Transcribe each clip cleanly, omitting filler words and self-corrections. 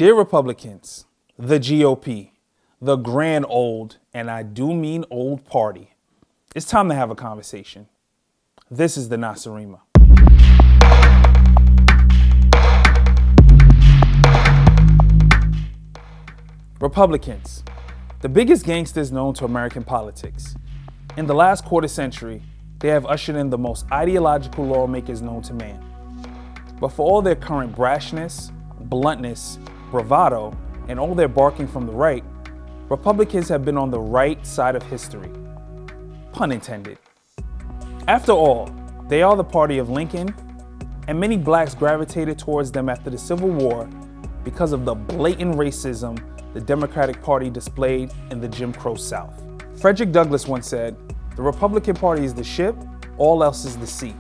Dear Republicans, the GOP, the grand old, and I do mean old party, it's time to have a conversation. This is the Nacirema. Republicans, the biggest gangsters known to American politics. In the last quarter century, they have ushered in the most ideological lawmakers known to man. But for all their current brashness, bluntness, bravado, and all their barking from the right, Republicans have been on the right side of history. Pun intended. After all, they are the party of Lincoln, and many blacks gravitated towards them after the Civil War because of the blatant racism the Democratic Party displayed in the Jim Crow South. Frederick Douglass once said, "The Republican Party is the ship, all else is the sea."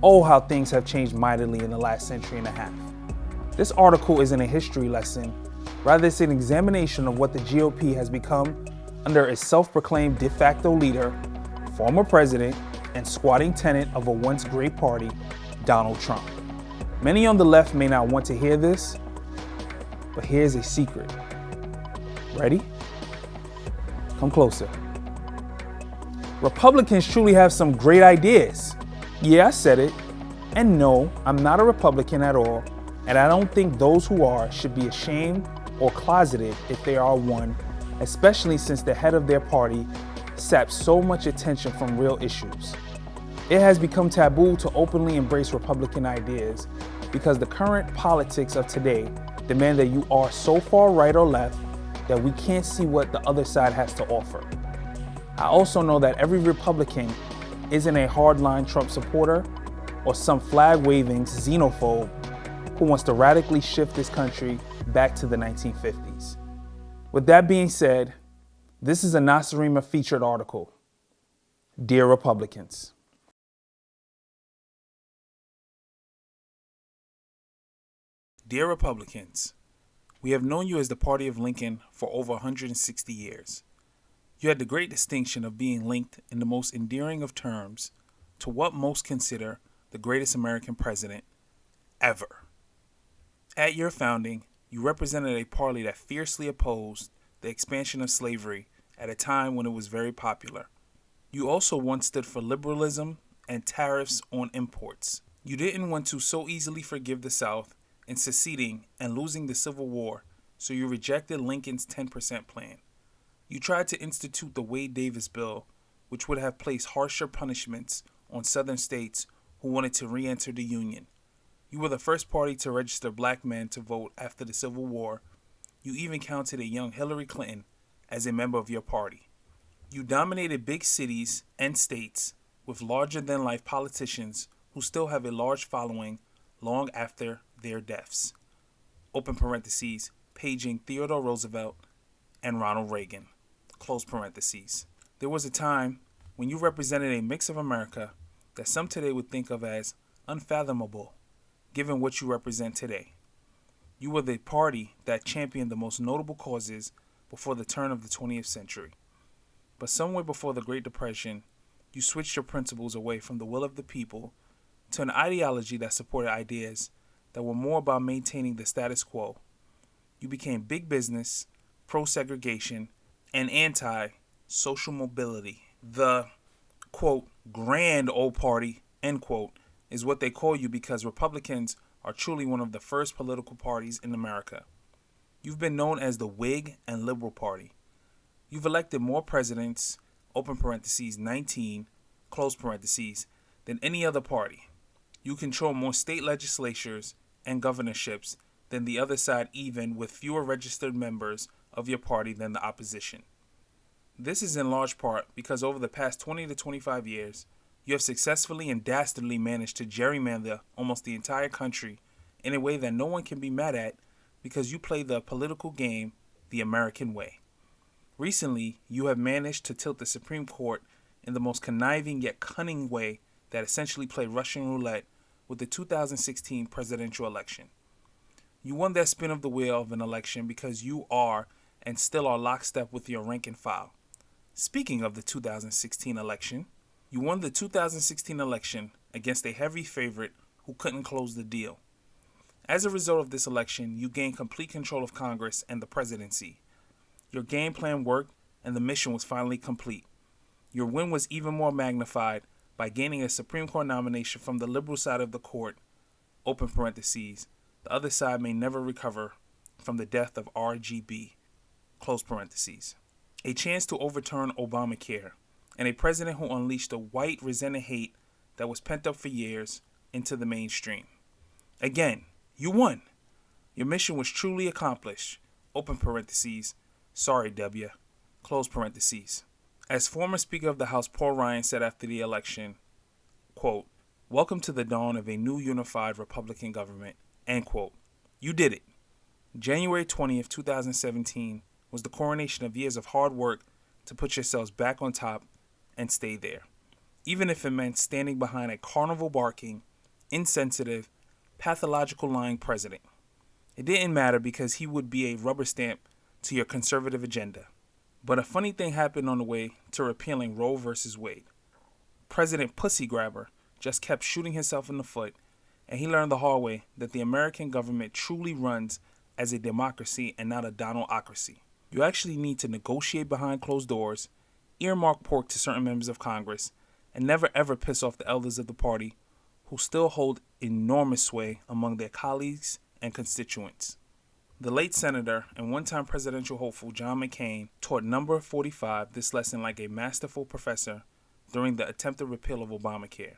Oh, how things have changed mightily in the last century and a half. This article isn't a history lesson, rather it's an examination of what the GOP has become under its self-proclaimed de facto leader, former president, and squatting tenant of a once great party, Donald Trump. Many on the left may not want to hear this, but here's a secret. Ready? Come closer. Republicans truly have some great ideas. Yeah, I said it. And no, I'm not a Republican at all, and I don't think those who are should be ashamed or closeted if they are one, especially since the head of their party saps so much attention from real issues. It has become taboo to openly embrace Republican ideas because the current politics of today demand that you are so far right or left that we can't see what the other side has to offer. I also know that every Republican isn't a hardline Trump supporter or some flag-waving xenophobe who wants to radically shift this country back to the 1950s. With that being said, this is a Nacirema featured article. Dear Republicans. Dear Republicans, we have known you as the party of Lincoln for over 160 years. You had the great distinction of being linked in the most endearing of terms to what most consider the greatest American president ever. At your founding, you represented a party that fiercely opposed the expansion of slavery at a time when it was very popular. You also once stood for liberalism and tariffs on imports. You didn't want to so easily forgive the South in seceding and losing the Civil War, so you rejected Lincoln's 10% plan. You tried to institute the Wade-Davis bill, which would have placed harsher punishments on Southern states who wanted to re-enter the Union. You were the first party to register black men to vote after the Civil War. You even counted a young Hillary Clinton as a member of your party. You dominated big cities and states with larger-than-life politicians who still have a large following long after their deaths. Open parentheses, paging Theodore Roosevelt and Ronald Reagan. Close parentheses. There was a time when you represented a mix of America that some today would think of as unfathomable, given what you represent today. You were the party that championed the most notable causes before the turn of the 20th century. But somewhere before the Great Depression, you switched your principles away from the will of the people to an ideology that supported ideas that were more about maintaining the status quo. You became big business, pro-segregation, and anti-social mobility. The, quote, grand old party, end quote, is what they call you because Republicans are truly one of the first political parties in America. You've been known as the Whig and Liberal Party. You've elected more presidents, open parentheses, 19, close parentheses, than any other party. You control more state legislatures and governorships than the other side, even with fewer registered members of your party than the opposition. This is in large part because over the past 20 to 25 years, you have successfully and dastardly managed to gerrymander almost the entire country in a way that no one can be mad at because you play the political game the American way. Recently, you have managed to tilt the Supreme Court in the most conniving yet cunning way that essentially played Russian roulette with the 2016 presidential election. You won that spin of the wheel of an election because you are and still are lockstep with your rank and file. Speaking of the 2016 election, you won the 2016 election against a heavy favorite who couldn't close the deal. As a result of this election, you gained complete control of Congress and the presidency. Your game plan worked, and the mission was finally complete. Your win was even more magnified by gaining a Supreme Court nomination from the liberal side of the court, open parentheses. The other side may never recover from the death of RGB, close parentheses. A chance to overturn Obamacare, and a president who unleashed the white resented hate that was pent up for years into the mainstream. Again, you won. Your mission was truly accomplished, open parentheses. Sorry, W, close parentheses. As former Speaker of the House Paul Ryan said after the election, quote, "Welcome to the dawn of a new unified Republican government," end quote. You did it. January 20th, 2017 was the coronation of years of hard work to put yourselves back on top and stay there, even if it meant standing behind a carnival barking, insensitive, pathological lying president. It didn't matter because he would be a rubber stamp to your conservative agenda. But a funny thing happened on the way to repealing Roe versus Wade. President Pussy Grabber just kept shooting himself in the foot, and he learned the hard way that the American government truly runs as a democracy and not a Donaldocracy. You actually need to negotiate behind closed doors, earmark pork to certain members of Congress, and never ever piss off the elders of the party who still hold enormous sway among their colleagues and constituents. The late Senator and one-time presidential hopeful John McCain taught number 45 this lesson like a masterful professor during the attempted repeal of Obamacare.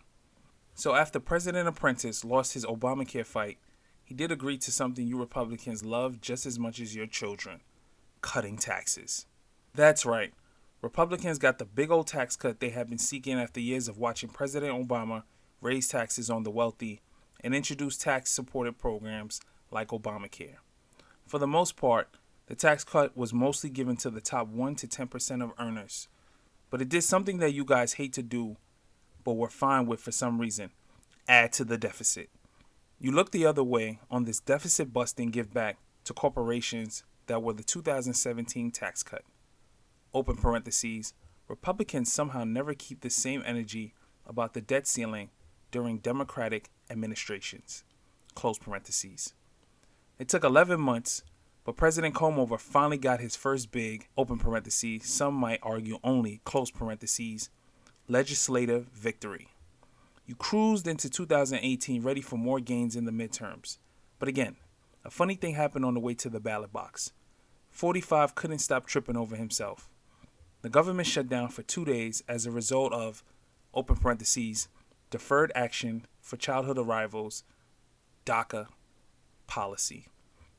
So after President Apprentice lost his Obamacare fight, he did agree to something you Republicans love just as much as your children: cutting taxes. That's right. Republicans got the big old tax cut they have been seeking after years of watching President Obama raise taxes on the wealthy and introduce tax-supported programs like Obamacare. For the most part, the tax cut was mostly given to the top 1 to 10% of earners. But it did something that you guys hate to do, but were fine with for some reason: add to the deficit. You looked the other way on this deficit-busting give back to corporations that were the 2017 tax cut. Open parentheses, Republicans somehow never keep the same energy about the debt ceiling during Democratic administrations. Close parentheses. It took 11 months, but President Comover finally got his first big, open parentheses, some might argue only, close parentheses, legislative victory. You cruised into 2018 ready for more gains in the midterms. But again, a funny thing happened on the way to the ballot box. 45 couldn't stop tripping over himself. The government shut down for 2 days as a result of, open parentheses, deferred action for childhood arrivals, DACA policy,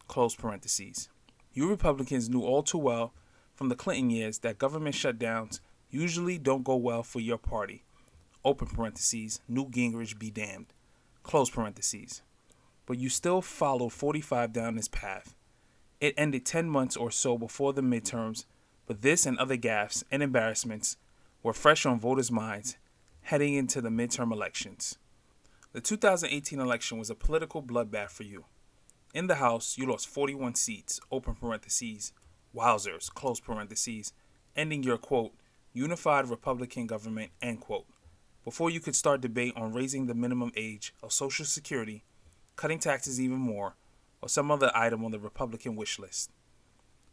close parentheses. You Republicans knew all too well from the Clinton years that government shutdowns usually don't go well for your party, open parentheses, Newt Gingrich be damned, close parentheses. But you still followed 45 down this path. It ended 10 months or so before the midterms, but this and other gaffes and embarrassments were fresh on voters' minds heading into the midterm elections. The 2018 election was a political bloodbath for you. In the House, you lost 41 seats, open parentheses, wowzers, close parentheses, ending your, quote, unified Republican government, end quote, before you could start debate on raising the minimum age of Social Security, cutting taxes even more, or some other item on the Republican wish list.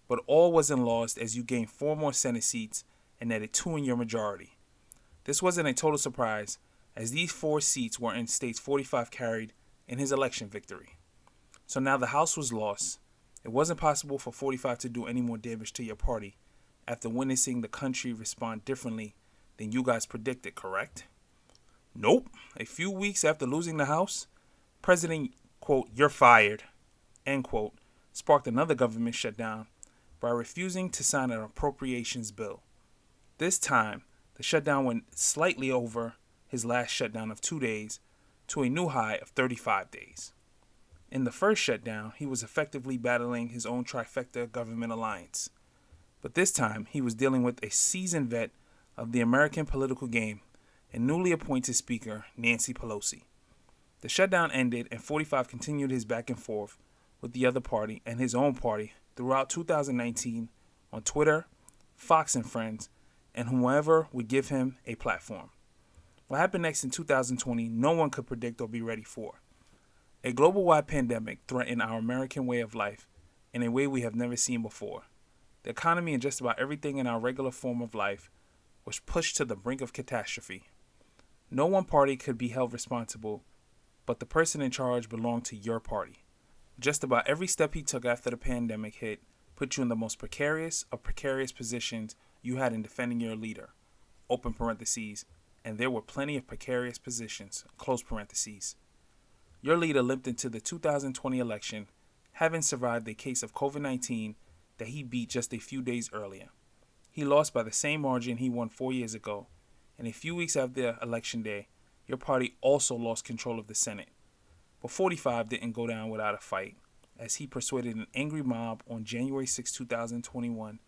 But all wasn't lost as you gained 4 more Senate seats and added 2 in your majority. This wasn't a total surprise, as these 4 seats were in states 45 carried in his election victory. So now the House was lost. It wasn't possible for 45 to do any more damage to your party after witnessing the country respond differently than you guys predicted, correct? Nope. A few weeks after losing the House, President, quote, you're fired, end quote, sparked another government shutdown by refusing to sign an appropriations bill. This time, the shutdown went slightly over his last shutdown of 2 days to a new high of 35 days. In the first shutdown, he was effectively battling his own trifecta government alliance. But this time, he was dealing with a seasoned vet of the American political game and newly appointed Speaker Nancy Pelosi. The shutdown ended and 45 continued his back and forth with the other party and his own party throughout 2019 on Twitter, Fox and Friends, and whoever would give him a platform. What happened next in 2020, no one could predict or be ready for. A global-wide pandemic threatened our American way of life in a way we have never seen before. The economy and just about everything in our regular form of life was pushed to the brink of catastrophe. No one party could be held responsible, but the person in charge belonged to your party. Just about every step he took after the pandemic hit put you in the most precarious of precarious positions you had in defending your leader, open parentheses, and there were plenty of precarious positions, close parentheses. Your leader limped into the 2020 election, having survived a case of COVID-19 that he beat just a few days earlier. He lost by the same margin he won 4 years ago, and a few weeks after Election Day, your party also lost control of the Senate. But 45 didn't go down without a fight, as he persuaded an angry mob on January 6, 2021,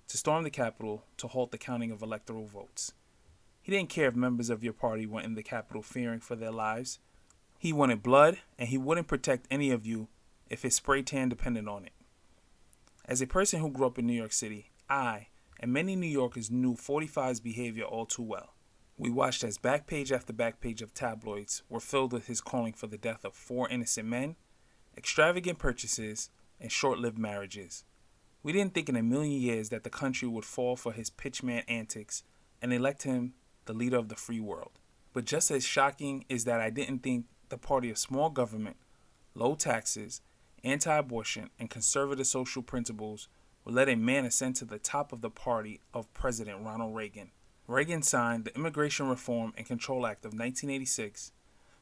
to storm the Capitol to halt the counting of electoral votes. He didn't care if members of your party went in the Capitol fearing for their lives. He wanted blood, and he wouldn't protect any of you if his spray tan depended on it. As a person who grew up in New York City, I and many New Yorkers knew 45's behavior all too well. We watched as back page after back page of tabloids were filled with his calling for the death of 4 innocent men, extravagant purchases, and short-lived marriages. We didn't think in a million years that the country would fall for his pitchman antics and elect him the leader of the free world. But just as shocking is that I didn't think the party of small government, low taxes, anti-abortion, and conservative social principles would let a man ascend to the top of the party of President Ronald Reagan. Reagan signed the Immigration Reform and Control Act of 1986,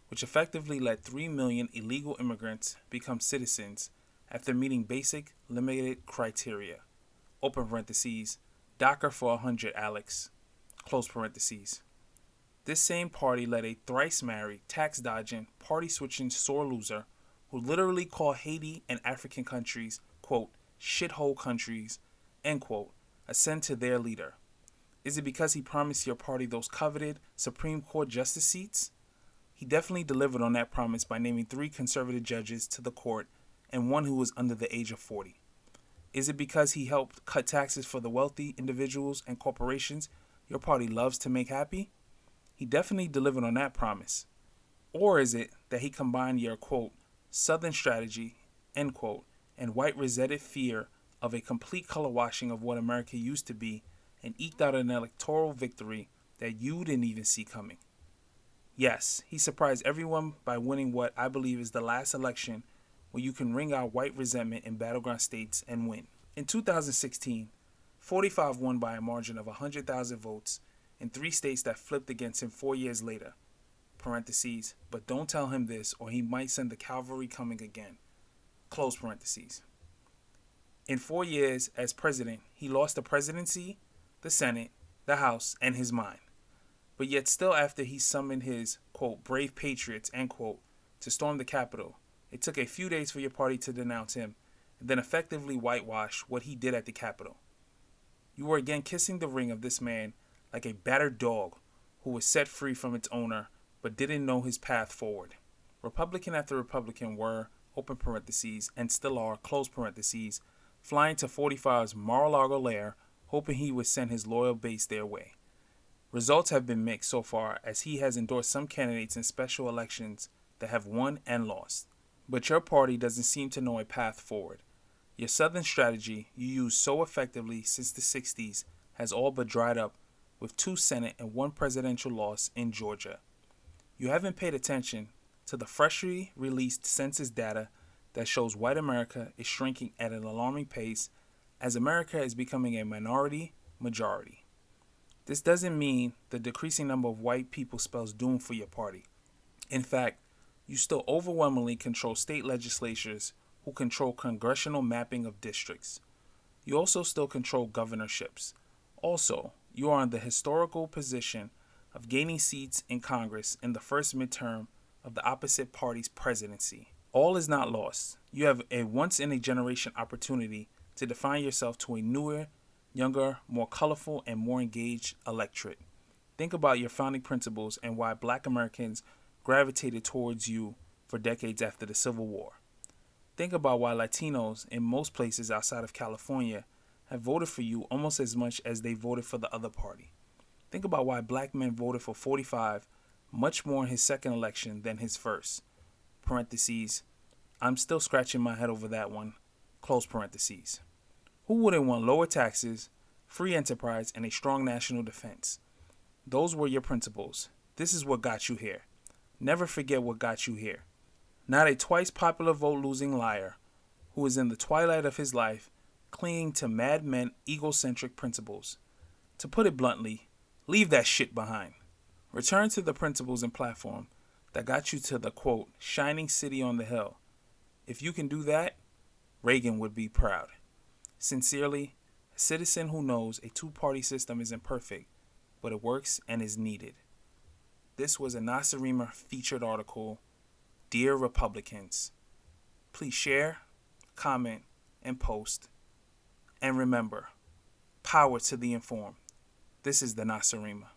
which effectively let 3 million illegal immigrants become citizens after meeting basic limited criteria. Open parentheses, DACA for 100, Alex. Close parentheses. This same party let a thrice-married, tax-dodging, party-switching sore loser who literally called Haiti and African countries, quote, shithole countries, end quote, ascend to their leader. Is it because he promised your party those coveted Supreme Court justice seats? He definitely delivered on that promise by naming 3 conservative judges to the court and 1 who was under the age of 40. Is it because he helped cut taxes for the wealthy individuals and corporations your party loves to make happy? He definitely delivered on that promise. Or is it that he combined your, quote, Southern strategy, end quote, and white rosetted fear of a complete color washing of what America used to be and eked out an electoral victory that you didn't even see coming? Yes, he surprised everyone by winning what I believe is the last election where you can wring out white resentment in battleground states and win. In 2016, 45 won by a margin of 100,000 votes in 3 states that flipped against him 4 years later. Parentheses, but don't tell him this or he might send the cavalry coming again. Close parentheses. In 4 years as president, he lost the presidency, the Senate, the House, and his mind. But yet still after he summoned his, quote, brave patriots, end quote, to storm the Capitol, it took a few days for your party to denounce him and then effectively whitewash what he did at the Capitol. You were again kissing the ring of this man like a battered dog who was set free from its owner but didn't know his path forward. Republican after Republican were, open parentheses, and still are, close parentheses, flying to 45's Mar-a-Lago lair, hoping he would send his loyal base their way. Results have been mixed so far, as he has endorsed some candidates in special elections that have won and lost. But your party doesn't seem to know a path forward. Your Southern strategy you used so effectively since the 60s has all but dried up, with 2 Senate and 1 presidential loss in Georgia. You haven't paid attention to the freshly released census data that shows white America is shrinking at an alarming pace as America is becoming a minority majority. This doesn't mean the decreasing number of white people spells doom for your party. In fact, you still overwhelmingly control state legislatures who control congressional mapping of districts. You also still control governorships. Also, you are in the historical position of gaining seats in Congress in the first midterm of the opposite party's presidency. All is not lost. You have a once-in-a-generation opportunity to define yourself to a newer, younger, more colorful, and more engaged electorate. Think about your founding principles and why Black Americans gravitated towards you for decades after the Civil War. Think about why Latinos in most places outside of California have voted for you almost as much as they voted for the other party. Think about why Black men voted for 45 much more in his second election than his first. Parentheses, I'm still scratching my head over that one. Close parentheses. Who wouldn't want lower taxes, free enterprise, and a strong national defense? Those were your principles. This is what got you here. Never forget what got you here. Not a twice popular vote losing liar who is in the twilight of his life clinging to Mad Men egocentric principles. To put it bluntly, leave that shit behind. Return to the principles and platform that got you to the quote, shining city on the hill. If you can do that, Reagan would be proud. Sincerely, a citizen who knows a two-party system isn't perfect, but it works and is needed. This was a Nacirema featured article. Dear Republicans, please share, comment, and post. And remember, power to the informed. This is the Nacirema.